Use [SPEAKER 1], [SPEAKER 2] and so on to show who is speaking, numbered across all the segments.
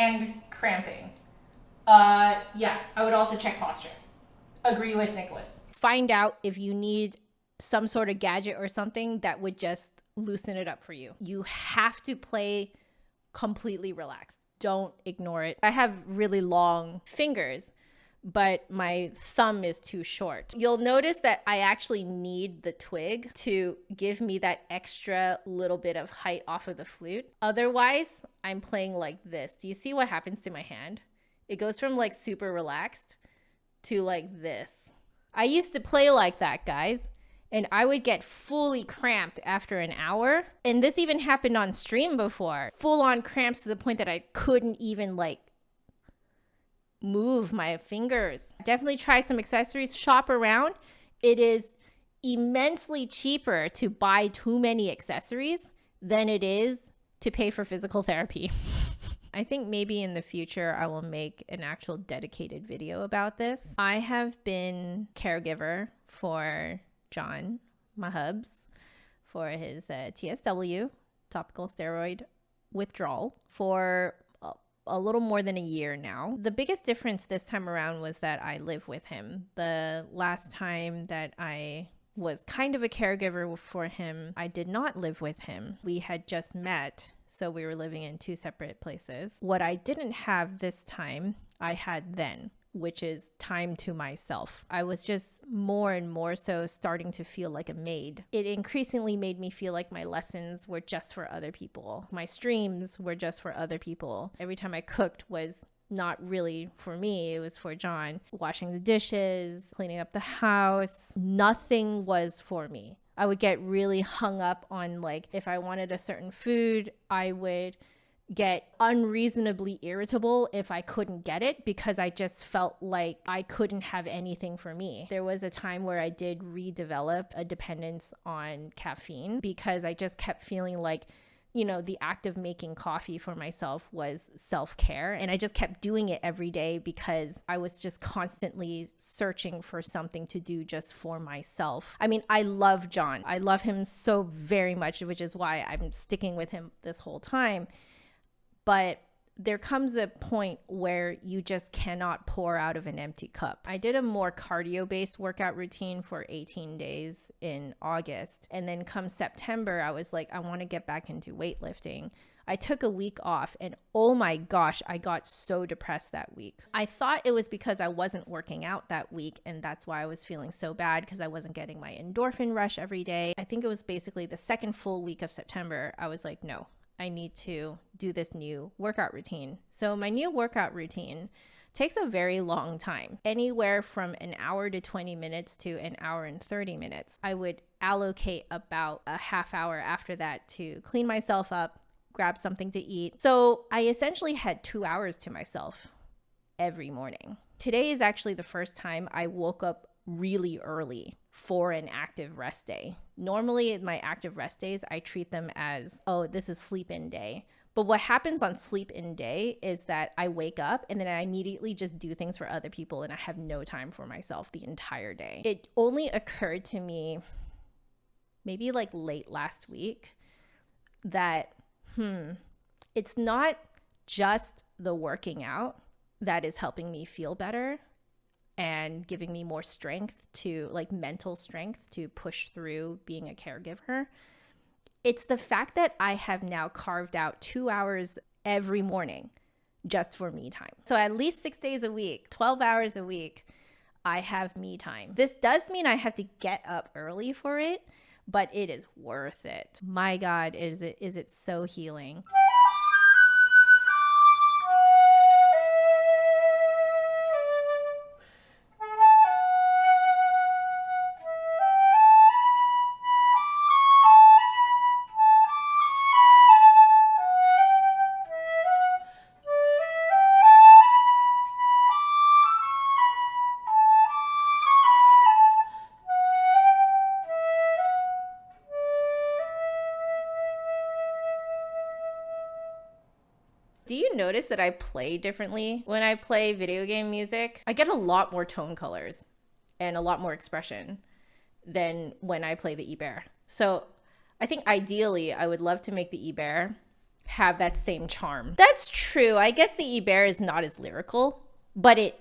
[SPEAKER 1] and cramping. Yeah, I would also check posture. Agree with Nicholas.
[SPEAKER 2] Find out if you need some sort of gadget or something that would just loosen it up for you. You have to play completely relaxed. Don't ignore it. I have really long fingers, but my thumb is too short. You'll notice that I actually need the twig to give me that extra little bit of height off of the flute. Otherwise, I'm playing like this. Do you see what happens to my hand? It goes from like super relaxed to like this. I used to play like that, guys, and I would get fully cramped after an hour. And this even happened on stream before. Full on cramps to the point that I couldn't even like move my fingers. Definitely try some accessories, shop around. It is immensely cheaper to buy too many accessories than it is to pay for physical therapy. I think maybe in the future I will make an actual dedicated video about this. I have been caregiver for John, my hubs, for his TSW, topical steroid withdrawal, for a little more than a year now. The biggest difference this time around was that I live with him. The last time that I was kind of a caregiver for him, I did not live with him. We had just met, so we were living in two separate places. What I didn't have this time, I had then, which is time to myself. I was just more and more so starting to feel like a maid. It increasingly made me feel like my lessons were just for other people. My streams were just for other people. Every time I cooked was not really for me, it was for John. Washing the dishes, cleaning up the house, nothing was for me. I would get really hung up on like, if I wanted a certain food, I would get unreasonably irritable if I couldn't get it because I just felt like I couldn't have anything for me. There was a time where I did redevelop a dependence on caffeine because I just kept feeling like, you know, the act of making coffee for myself was self-care. And I just kept doing it every day because I was just constantly searching for something to do just for myself. I mean, I love John. I love him so very much, which is why I'm sticking with him this whole time. But there comes a point where you just cannot pour out of an empty cup. I did a more cardio-based workout routine for 18 days in August. And then come September, I was like, I want to get back into weightlifting. I took a week off and oh my gosh, I got so depressed that week. I thought it was because I wasn't working out that week and that's why I was feeling so bad because I wasn't getting my endorphin rush every day. I think it was basically the second full week of September. I was like, no, I need to do this new workout routine. So my new workout routine takes a very long time, anywhere from an hour to 20 minutes to an hour and 30 minutes. I would allocate about a half hour after that to clean myself up, grab something to eat. So I essentially had 2 hours to myself every morning. Today is actually the first time I woke up really early for an active rest day. Normally my active rest days, I treat them as, oh, this is sleep in day. But what happens on sleep in day is that I wake up and then I immediately just do things for other people and I have no time for myself the entire day. It only occurred to me maybe like late last week that, it's not just the working out that is helping me feel better and giving me more strength to, like, mental strength to push through being a caregiver. It's the fact that I have now carved out 2 hours every morning just for me time. So at least 6 days a week, 12 hours a week, I have me time. This does mean I have to get up early for it, but it is worth it. My God, is it so healing. Do you notice that I play differently? When I play video game music, I get a lot more tone colors and a lot more expression than when I play the e-bear. So I think ideally I would love to make the e-bear have that same charm. That's true. I guess the e-bear is not as lyrical, but it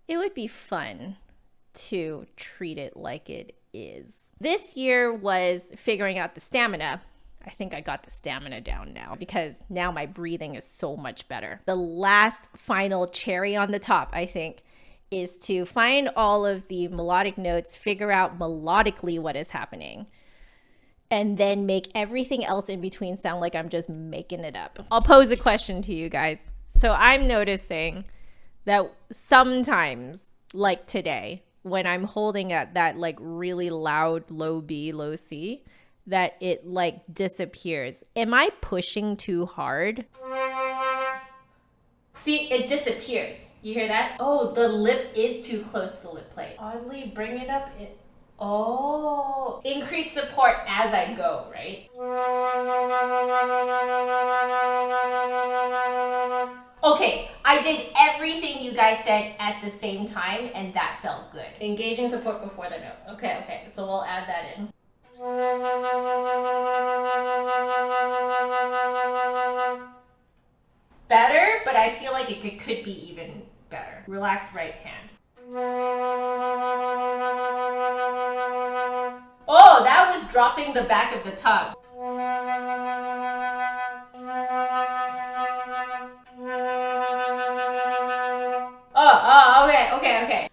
[SPEAKER 2] would be fun to treat it like it is. This year was figuring out the stamina. I think I got the stamina down now because now my breathing is so much better. The last final cherry on the top, I think, is to find all of the melodic notes, figure out melodically what is happening, and then make everything else in between sound like I'm just making it up. I'll pose a question to you guys. So I'm noticing that sometimes, like today, when I'm holding at that like really loud low B, low C, that it like disappears. Am I pushing too hard?
[SPEAKER 1] See, it disappears. You hear that? Oh, the lip is too close to the lip plate. Oddly, bring it up. Oh, increase support as I go, right? Okay, I did everything you guys said at the same time, and that felt good. Engaging support before the note. Okay, so we'll add that in. Better, but I feel like it could be even better. Relax right hand. Oh, that was dropping the back of the tongue. Oh, okay.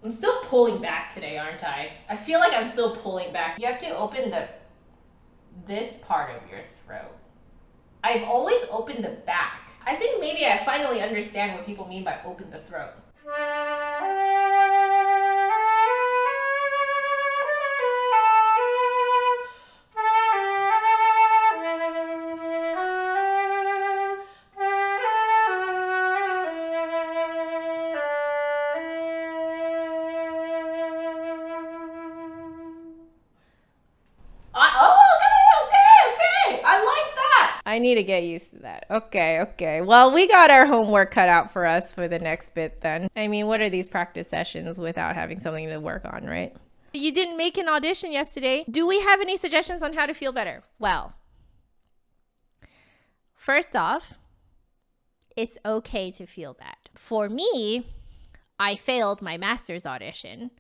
[SPEAKER 1] I'm still pulling back today, aren't I? I feel like I'm still pulling back. You have to open this part of your throat. I've always opened the back. I think maybe I finally understand what people mean by open the throat.
[SPEAKER 2] I need to get used to that. Okay. Well, we got our homework cut out for us for the next bit then. I mean, what are these practice sessions without having something to work on, right? You didn't make an audition yesterday. Do we have any suggestions on how to feel better? Well, first off, it's okay to feel bad. For me, I failed my master's audition.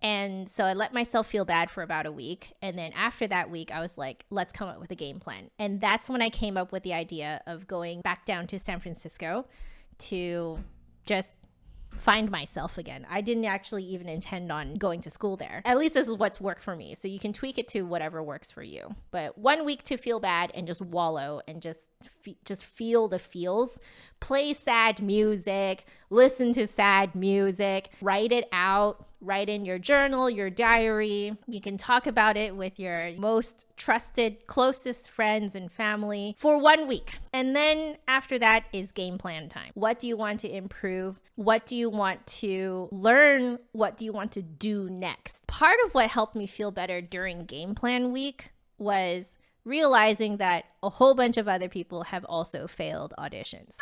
[SPEAKER 2] And so I let myself feel bad for about a week. And then after that week, I was like, let's come up with a game plan. And that's when I came up with the idea of going back down to San Francisco to just find myself again. I didn't actually even intend on going to school there. At least this is what's worked for me. So you can tweak it to whatever works for you. But 1 week to feel bad and just wallow and just feel the feels. Play sad music, listen to sad music, write it out. Write in your journal, your diary. You can talk about it with your most trusted, closest friends and family for 1 week. And then after that is game plan time. What do you want to improve? What do you want to learn? What do you want to do next? Part of what helped me feel better during game plan week was realizing that a whole bunch of other people have also failed auditions.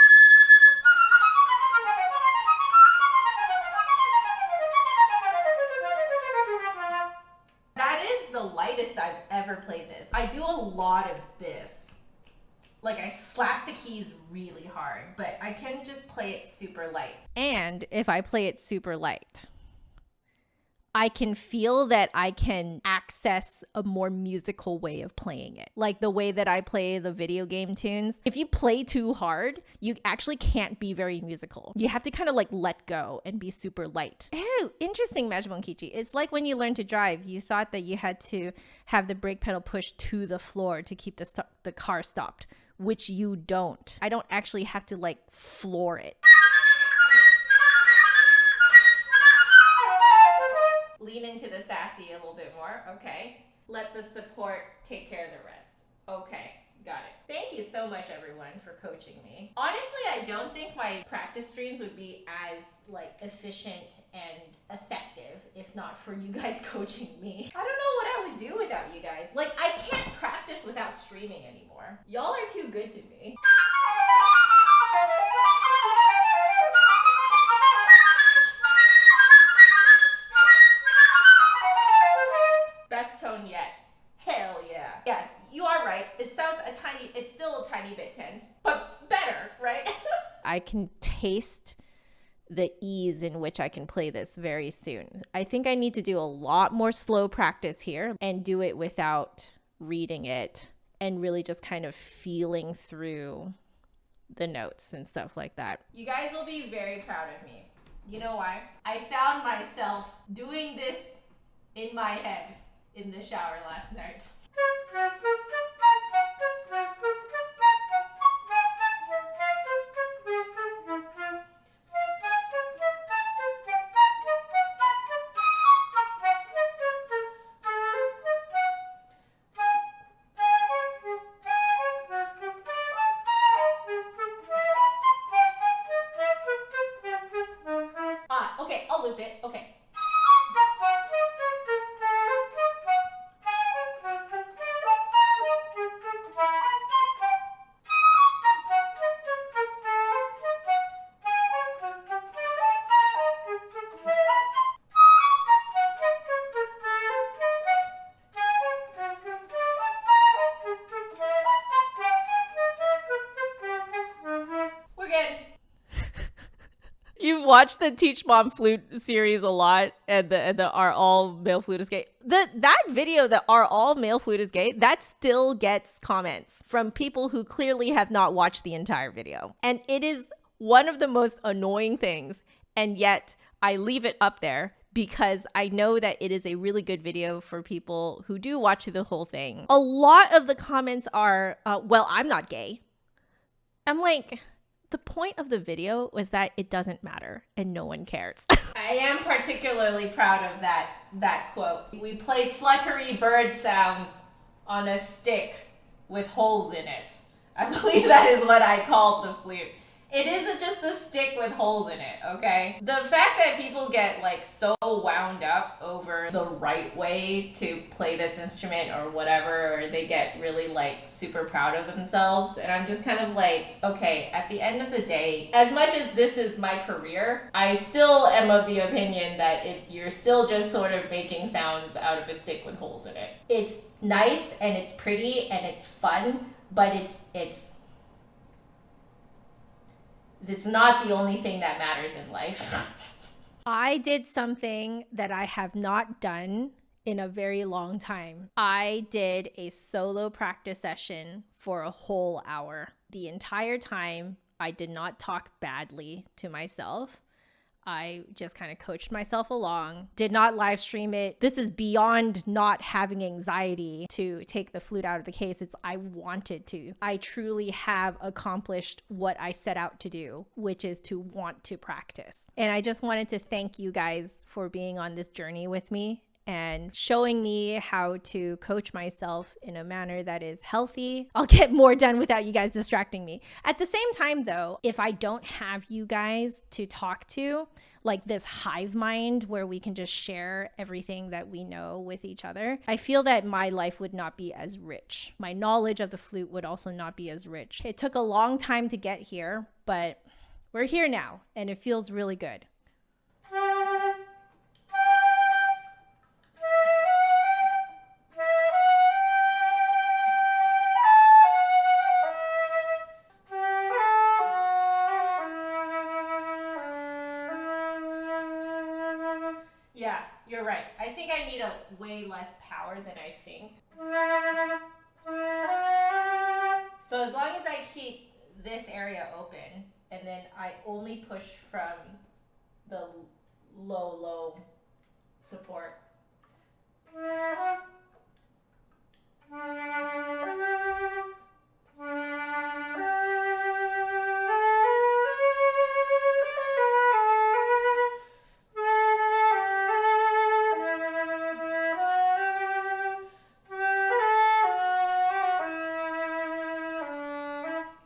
[SPEAKER 1] The lightest I've ever played this. I do a lot of this. Like I slap the keys really hard, but I can just play it super light.
[SPEAKER 2] And if I play it super light, I can feel that I can access a more musical way of playing it. Like the way that I play the video game tunes. If you play too hard, you actually can't be very musical. You have to kind of like let go and be super light. Oh, interesting, Majimonkiji. It's like when you learned to drive, you thought that you had to have the brake pedal pushed to the floor to keep the car stopped, which you don't. I don't actually have to like floor it.
[SPEAKER 1] Lean into the sassy a little bit more. Okay. Let the support take care of the rest. Okay. Got it. Thank you so much, everyone, for coaching me. Honestly, I don't think my practice streams would be as like efficient and effective if not for you guys coaching me. I don't know what I would do without you guys. Like, I can't practice without streaming anymore. Y'all are too good to me.
[SPEAKER 2] can taste the ease in which I can play this very soon. I think I need to do a lot more slow practice here and do it without reading it and really just kind of feeling through the notes and stuff like that.
[SPEAKER 1] You guys will be very proud of me. You know why? I found myself doing this in my head in the shower last night. Okay, I'll loop it. Okay. We're good.
[SPEAKER 2] You've watched the Teach Mom Flute series a lot, and the Are All Male Flute is Gay. That video, that Are All Male Flute is Gay, that still gets comments from people who clearly have not watched the entire video. And it is one of the most annoying things, and yet I leave it up there because I know that it is a really good video for people who do watch the whole thing. A lot of the comments are, well, I'm not gay. I'm like, the point of the video was that it doesn't matter and no one cares.
[SPEAKER 1] I am particularly proud of that quote. We play fluttery bird sounds on a stick with holes in it. I believe that is what I called the flute. It isn't just a stick with holes in it, okay? The fact that people get like so wound up over the right way to play this instrument or whatever, or they get really like super proud of themselves. And I'm just kind of like, okay, at the end of the day, as much as this is my career, I still am of the opinion that you're still just sort of making sounds out of a stick with holes in it. It's nice and it's pretty and it's fun, but it's not the only thing that matters in life.
[SPEAKER 2] I did something that I have not done in a very long time. I did a solo practice session for a whole hour. The entire time, I did not talk badly to myself. I just kind of coached myself along, did not live stream it. This is beyond not having anxiety to take the flute out of the case. It's I wanted to. I truly have accomplished what I set out to do, which is to want to practice. And I just wanted to thank you guys for being on this journey with me and showing me how to coach myself in a manner that is healthy. I'll get more done without you guys distracting me. At the same time though, if I don't have you guys to talk to, like this hive mind where we can just share everything that we know with each other, I feel that my life would not be as rich. My knowledge of the flute would also not be as rich. It took a long time to get here, but we're here now and it feels really good.
[SPEAKER 1] Yeah, you're right. I think I need a way less power than I think. So as long as I keep this area open and then I only push from the low support.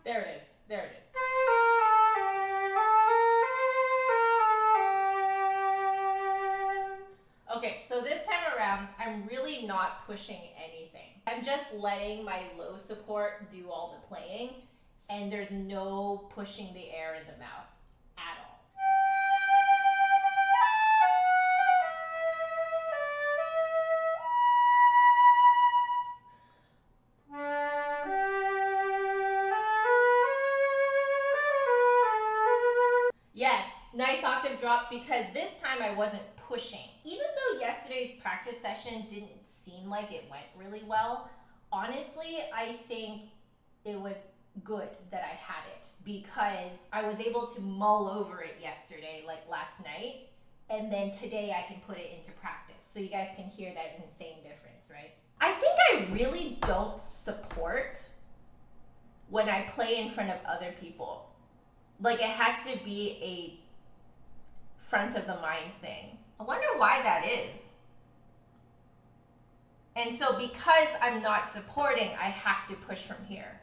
[SPEAKER 1] There it is. There it is. Okay, so this time around, I'm really not pushing anything. I'm just letting my low support do all the playing, and there's no pushing the air in the mouth at all. drop because this time I wasn't pushing. Even though yesterday's practice session didn't seem like it went really well, honestly, I think it was good that I had it because I was able to mull over it yesterday, like last night, and then today I can put it into practice. So you guys can hear that insane difference, right? I think I really don't support when I play in front of other people. Like, it has to be a front of the mind thing. I wonder why that is. And so because I'm not supporting, I have to push from here.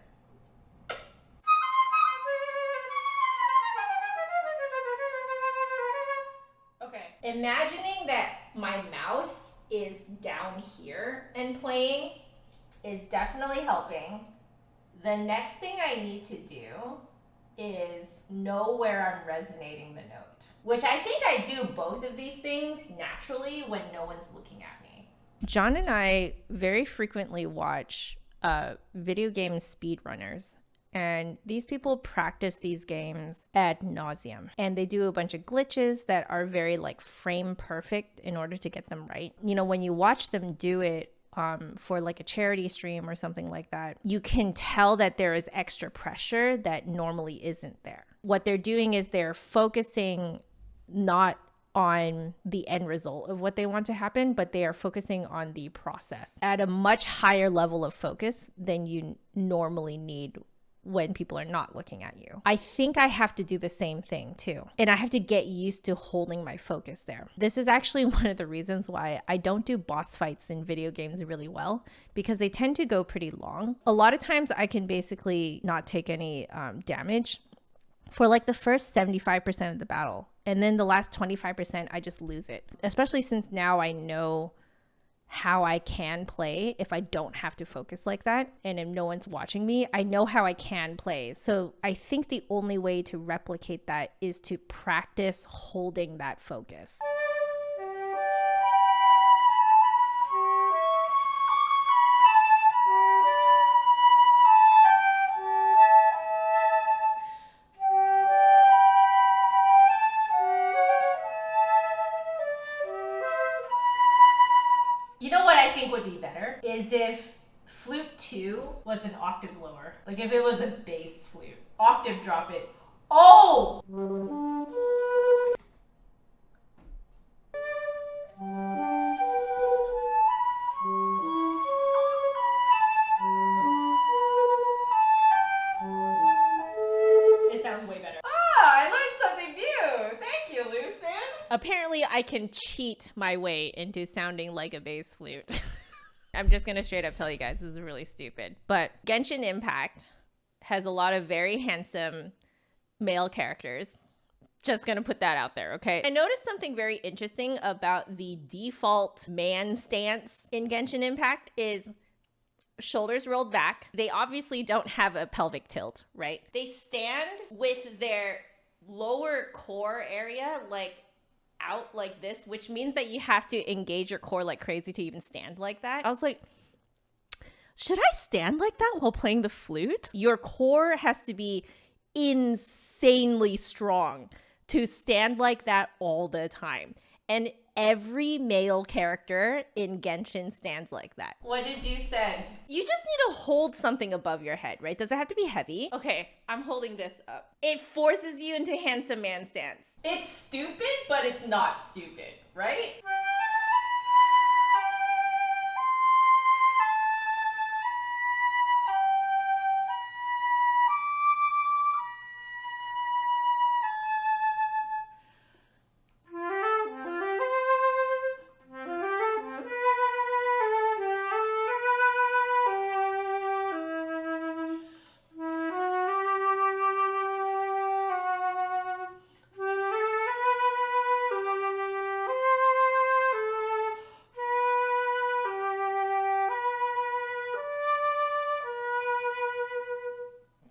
[SPEAKER 1] Okay. Imagining that my mouth is down here and playing is definitely helping. The next thing I need to do is know where I'm resonating the note, which I think I do both of these things naturally when no one's looking at me.
[SPEAKER 2] John and I very frequently watch video game speedrunners. And these people practice these games ad nauseum. And they do a bunch of glitches that are very like frame perfect in order to get them right. You know, when you watch them do it for like a charity stream or something like that, you can tell that there is extra pressure that normally isn't there. What they're doing is they're focusing not on the end result of what they want to happen, but they are focusing on the process at a much higher level of focus than you normally need when people are not looking at you. I think I have to do the same thing too. And I have to get used to holding my focus there. This is actually one of the reasons why I don't do boss fights in video games really well, because they tend to go pretty long. A lot of times I can basically not take any damage for like the first 75% of the battle. And then the last 25%, I just lose it. Especially since now I know how I can play if I don't have to focus like that and if no one's watching me. I know how I can play. So I think the only way to replicate that is to practice holding that focus.
[SPEAKER 1] You know what I think would be better is if Flute 2 was an octave lower. Like if it was a bass flute. Octave drop it. Oh! It sounds way better. Ah, I learned something new. Thank you, Lucid.
[SPEAKER 2] Apparently, I can cheat my way into sounding like a bass flute. I'm just going to straight up tell you guys, this is really stupid. But Genshin Impact has a lot of very handsome male characters. Just going to put that out there, okay? I noticed something very interesting about the default man stance in Genshin Impact is shoulders rolled back. They obviously don't have a pelvic tilt, right? They stand with their lower core area like out like this, which means that you have to engage your core like crazy to even stand like that. I was like, should I stand like that while playing the flute? Your core has to be insanely strong to stand like that all the time. And every male character in Genshin stands like that.
[SPEAKER 1] What did you send?
[SPEAKER 2] You just need to hold something above your head, right? Does it have to be heavy? Okay, I'm holding this up. It forces you into handsome man stance.
[SPEAKER 1] It's stupid, but it's not stupid, right?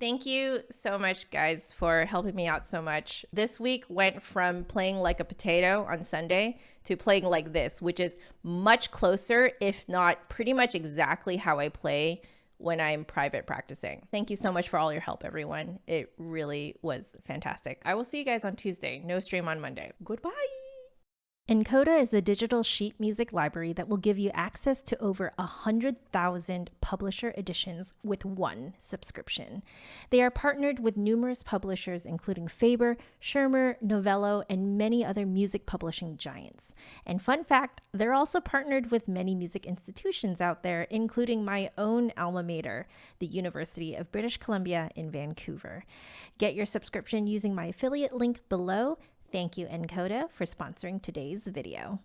[SPEAKER 2] Thank you so much, guys, for helping me out so much. This week went from playing like a potato on Sunday to playing like this, which is much closer, if not pretty much exactly how I play when I'm private practicing. Thank you so much for all your help, everyone. It really was fantastic. I will see you guys on Tuesday. No stream on Monday. Goodbye. nkoda is a digital sheet music library that will give you access to over 100,000 publisher editions with one subscription. They are partnered with numerous publishers including Faber, Schirmer, Novello, and many other music publishing giants. And fun fact, they're also partnered with many music institutions out there, including my own alma mater, the University of British Columbia in Vancouver. Get your subscription using my affiliate link below. Thank you, nkoda, for sponsoring today's video.